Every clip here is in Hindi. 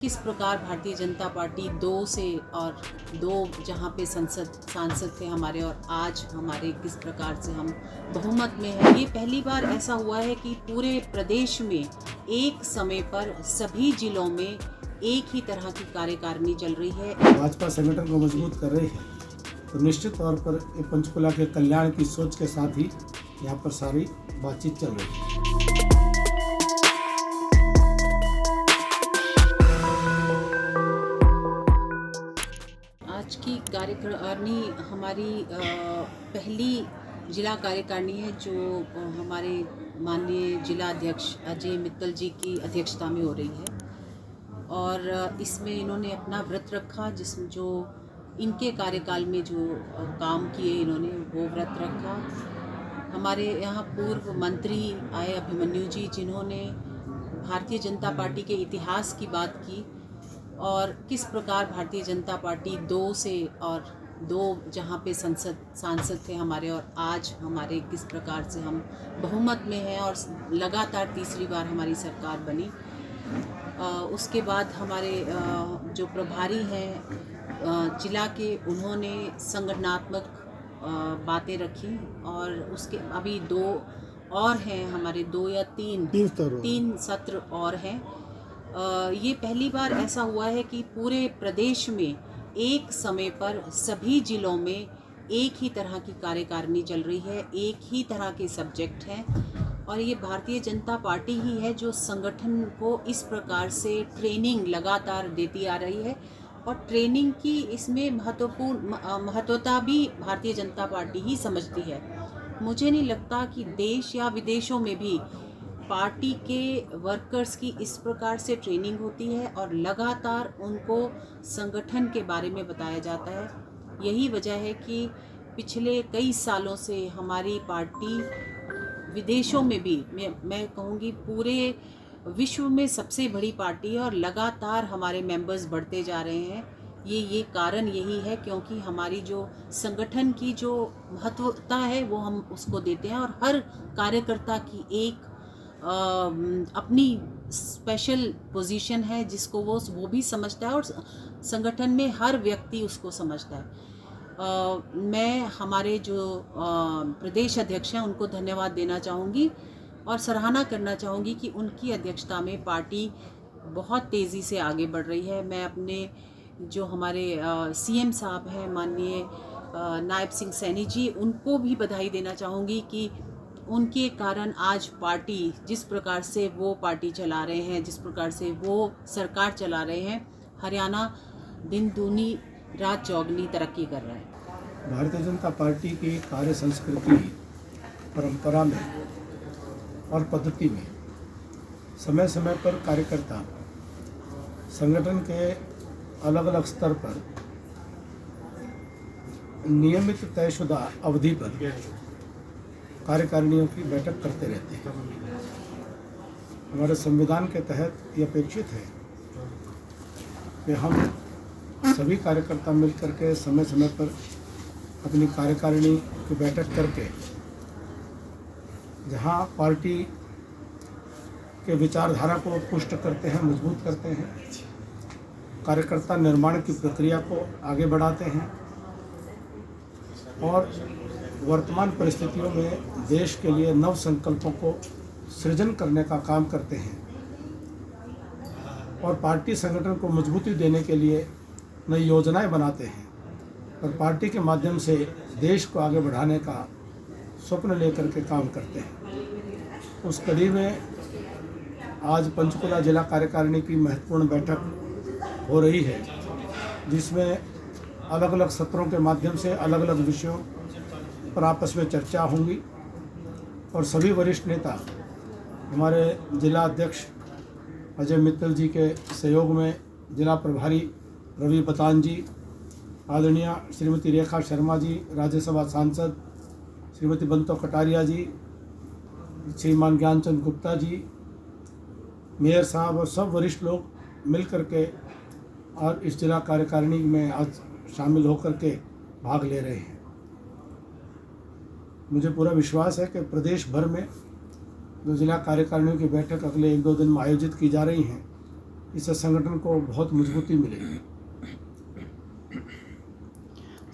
किस प्रकार भारतीय जनता पार्टी दो जहाँ पे सांसद थे हमारे, और आज हमारे किस प्रकार से हम बहुमत में हैं। ये पहली बार ऐसा हुआ है कि पूरे प्रदेश में एक समय पर सभी जिलों में एक ही तरह की कार्यकारिणी चल रही है। भाजपा संगठन को मजबूत कर रही है, तो निश्चित तौर पर ये पंचकुला के कल्याण की सोच के साथ ही यहाँ पर सारी बातचीत चल रही है। आज की कार्यकारिणी हमारी पहली जिला कार्यकारिणी है, जो हमारे माननीय जिला अध्यक्ष अजय मित्तल जी की अध्यक्षता में हो रही है। और इसमें इन्होंने अपना व्रत रखा, जिसमें जो इनके कार्यकाल में जो काम किए इन्होंने वो व्रत रखा। हमारे यहाँ पूर्व मंत्री आए अभिमन्यु जी, जिन्होंने भारतीय जनता पार्टी के इतिहास की बात की और किस प्रकार भारतीय जनता पार्टी दो जहाँ पे सांसद थे हमारे, और आज हमारे किस प्रकार से हम बहुमत में हैं और लगातार तीसरी बार हमारी सरकार बनी। उसके बाद हमारे जो प्रभारी हैं जिला के, उन्होंने संगठनात्मक बातें रखी, और उसके अभी दो और हैं हमारे, दो या तीन सत्र और हैं। ये पहली बार ऐसा हुआ है कि पूरे प्रदेश में एक समय पर सभी जिलों में एक ही तरह की कार्यकारिणी चल रही है, एक ही तरह के सब्जेक्ट हैं। और ये भारतीय जनता पार्टी ही है जो संगठन को इस प्रकार से ट्रेनिंग लगातार देती आ रही है, और ट्रेनिंग की इसमें महत्वता भी भारतीय जनता पार्टी ही समझती है। मुझे नहीं लगता कि देश या विदेशों में भी पार्टी के वर्कर्स की इस प्रकार से ट्रेनिंग होती है और लगातार उनको संगठन के बारे में बताया जाता है। यही वजह है कि पिछले कई सालों से हमारी पार्टी विदेशों में भी, मैं कहूँगी पूरे विश्व में सबसे बड़ी पार्टी है, और लगातार हमारे मेंबर्स बढ़ते जा रहे हैं। ये कारण यही है क्योंकि हमारी जो संगठन की जो महत्वता है वो हम उसको देते हैं, और हर कार्यकर्ता की एक अपनी स्पेशल पोजीशन है जिसको वो भी समझता है, और संगठन में हर व्यक्ति उसको समझता है। मैं हमारे जो प्रदेश अध्यक्ष हैं उनको धन्यवाद देना चाहूँगी और सराहना करना चाहूँगी कि उनकी अध्यक्षता में पार्टी बहुत तेज़ी से आगे बढ़ रही है। मैं अपने जो हमारे सीएम साहब हैं माननीय नायब सिंह सैनी जी, उनको भी बधाई देना चाहूँगी कि उनके कारण आज पार्टी जिस प्रकार से वो पार्टी चला रहे हैं, जिस प्रकार से वो सरकार चला रहे हैं, हरियाणा दिन दूनी रात चौगनी तरक्की कर रहा है। भारतीय जनता पार्टी की कार्य संस्कृति, परंपरा में और पद्धति में समय समय पर कार्यकर्ता संगठन के अलग अलग स्तर पर नियमित तयशुदा अवधि पर कार्यकारिणियों की बैठक करते रहते हैं। हमारे संविधान के तहत ये अपेक्षित है कि हम सभी कार्यकर्ता मिलकर के समय समय पर अपनी कार्यकारिणी की बैठक करके जहां पार्टी के विचारधारा को पुष्ट करते हैं, मजबूत करते हैं, कार्यकर्ता निर्माण की प्रक्रिया को आगे बढ़ाते हैं, और वर्तमान परिस्थितियों में देश के लिए नव संकल्पों को सृजन करने का काम करते हैं, और पार्टी संगठन को मजबूती देने के लिए नई योजनाएं बनाते हैं, और पार्टी के माध्यम से देश को आगे बढ़ाने का स्वप्न लेकर के काम करते हैं। उस कड़ी में आज पंचकुला जिला कार्यकारिणी की महत्वपूर्ण बैठक हो रही है, जिसमें अलग अलग सत्रों के माध्यम से अलग अलग विषयों पर आपस में चर्चा होंगी, और सभी वरिष्ठ नेता हमारे जिला अध्यक्ष अजय मित्तल जी के सहयोग में जिला प्रभारी रवि बतान जी, आदरणीय श्रीमती रेखा शर्मा जी, राज्यसभा सांसद श्रीमती बंतो कटारिया जी, श्रीमान ज्ञानचंद गुप्ता जी, मेयर साहब और सब वरिष्ठ लोग मिल कर के और इस जिला कार्यकारिणी में आज शामिल होकर के भाग ले रहे हैं। मुझे पूरा विश्वास है कि प्रदेश भर में जो जिला कार्यकारिणियों की बैठक अगले 1-2 दिन में आयोजित की जा रही हैं, इससे संगठन को बहुत मजबूती मिलेगी।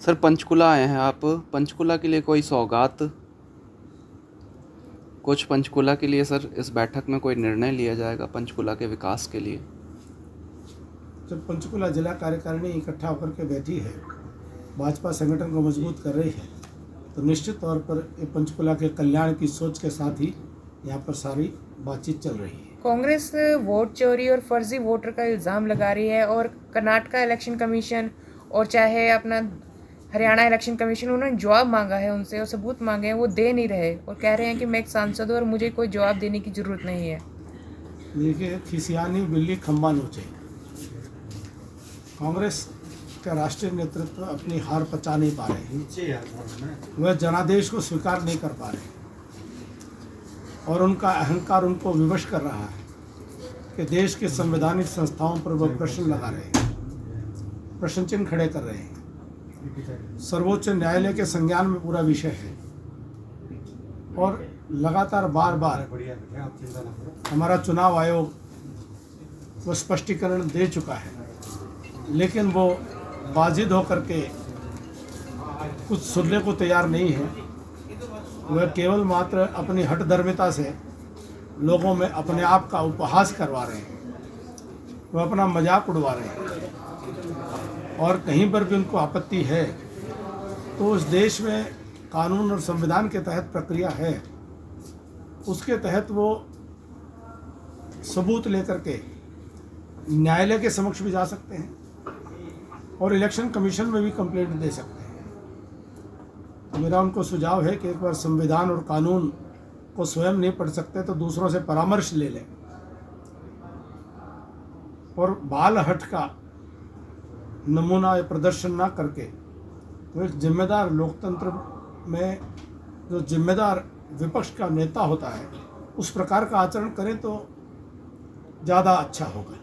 सर पंचकुला आए हैं आप, पंचकुला के लिए कोई सौगात कुछ पंचकुला के लिए सर इस बैठक में कोई निर्णय लिया जाएगा पंचकुला के विकास के लिए? जब पंचकुला जिला कार्यकारिणी इकट्ठा होकर के बैठी है, भाजपा संगठन को मजबूत कर रही है, तो निश्चित तौर पर ये पंचकुला के कल्याण की सोच के साथ ही यहाँ पर सारी बातचीत चल रही है। कांग्रेस वोट चोरी और फर्जी वोटर का इल्ज़ाम लगा रही है और कर्नाटका इलेक्शन कमीशन और चाहे अपना हरियाणा इलेक्शन कमीशन, उन्होंने जवाब मांगा है उनसे और सबूत मांगे हैं, वो दे नहीं रहे और कह रहे हैं कि मैं एक सांसद हूँ और मुझे कोई जवाब देने की ज़रूरत नहीं है। देखिए, खिसियानी बिल्ली खंबा नोचे। कांग्रेस का राष्ट्रीय नेतृत्व अपनी हार पचा नहीं पा रहे, वह जनादेश को स्वीकार नहीं कर पा रहे और उनका अहंकार उनको विवश कर रहा है कि देश के संवैधानिक संस्थाओं पर वह प्रश्न लगा रहे हैं, प्रश्न चिन्ह खड़े कर रहे हैं। सर्वोच्च न्यायालय के संज्ञान में पूरा विषय है और लगातार बार बार हमारा चुनाव आयोग वो स्पष्टीकरण दे चुका है, लेकिन वो बाजिद होकर के कुछ सुनने को तैयार नहीं है। वह केवल मात्र अपनी हठधर्मिता से लोगों में अपने आप का उपहास करवा रहे हैं, वह अपना मजाक उड़वा रहे हैं और कहीं पर भी उनको आपत्ति है तो उस देश में कानून और संविधान के तहत प्रक्रिया है, उसके तहत वो सबूत लेकर के न्यायालय के समक्ष भी जा सकते हैं और इलेक्शन कमीशन में भी कंप्लेंट दे सकते हैं। तो मेरा उनको सुझाव है कि एक बार संविधान और कानून को स्वयं नहीं पढ़ सकते तो दूसरों से परामर्श ले लें और बाल हट का नमूना प्रदर्शन ना करके तो एक जिम्मेदार लोकतंत्र में जो जिम्मेदार विपक्ष का नेता होता है उस प्रकार का आचरण करें तो ज़्यादा अच्छा होगा।